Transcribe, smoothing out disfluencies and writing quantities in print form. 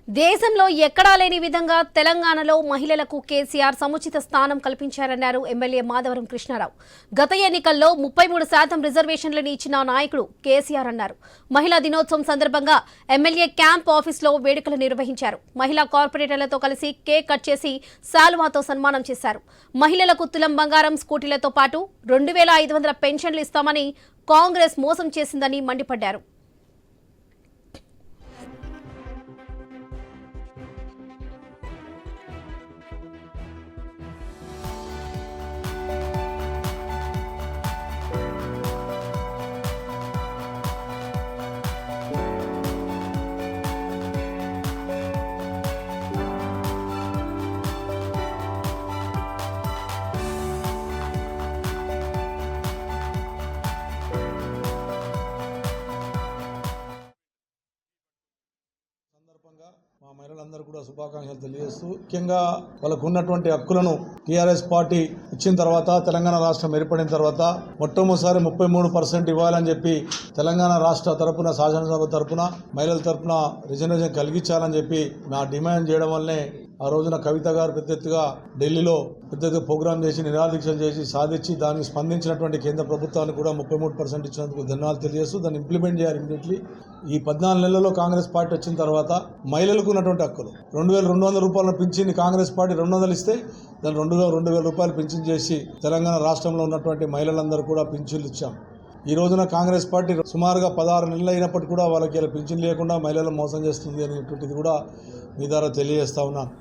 దేశంలో ఎక్కడా లేని విధంగా తెలంగాణలో మహిళలకు కేసీఆర్ సముచిత స్థానం కల్పించారన్నారు ఎమ్మెల్యే మాధవరం కృష్ణారావు. గత ఎన్నికల్లో 33% రిజర్వేషన్లను ఇచ్చిన నాయకుడు కేసీఆర్ అన్నారు. మహిళా దినోత్సవం సందర్భంగా ఎమ్మెల్యే క్యాంప్ ఆఫీసులో వేడుకలు నిర్వహించారు. మహిళా కార్పొరేటర్లతో కలిసి కేక్ కట్ చేసి శాలువాతో సన్మానం చేశారు. మహిళలకు తులం బంగారం, స్కూటీలతో పాటు 2500 పెన్షన్లు ఇస్తామని కాంగ్రెస్ మోసం చేసిందని మండిపడ్డారు. మా మహిళలందరూ కూడా శుభాకాంక్షలు తెలియజేస్తూ ముఖ్యంగా వాళ్ళకు ఉన్నటువంటి హక్కులను టీఆర్ఎస్ పార్టీ ఇచ్చిన తర్వాత తెలంగాణ రాష్ట్రం ఏర్పడిన తర్వాత మొట్టమొదటిసారి 33% ఇవ్వాలని చెప్పి తెలంగాణ రాష్ట్ర తరపున శాసనసభ తరపున మహిళల తరపున రిజర్వేషన్ కలిగించాలని చెప్పి మా డిమాండ్ చేయడం వల్లనే ఆ రోజున కవిత గారు పెద్ద ఎత్తుగా ఢిల్లీలో పెద్ద ఎత్తుగా ప్రోగ్రాం చేసి నిరాదీక్షలు చేసి సాధించి దానికి స్పందించినటువంటి కేంద్ర ప్రభుత్వానికి కూడా 33% ఇచ్చినందుకు ధన్యవాదాలు తెలియజేస్తూ దాన్ని ఇంప్లిమెంట్ చేయాలి ఇమీడియట్లీ. ఈ 14 నెలల్లో కాంగ్రెస్ పార్టీ వచ్చిన తర్వాత మహిళలకు ఉన్నటువంటి హక్కులు 2200 రూపాయలను పింఛన్ కాంగ్రెస్ పార్టీ 200 ఇస్తే దాన్ని 2000 రూపాయలు పింఛన్ చేసి తెలంగాణ రాష్ట్రంలో ఉన్నటువంటి మహిళలందరూ కూడా పింఛన్లు ఇచ్చాం. ఈ రోజున కాంగ్రెస్ పార్టీ సుమారుగా 16 నెలలు అయినప్పటికీ కూడా వాళ్ళకి ఇలా పింఛన్ లేకుండా మహిళలను మోసం చేస్తుంది అనేటువంటిది కూడా మీ ద్వారా తెలియజేస్తా ఉన్నాను.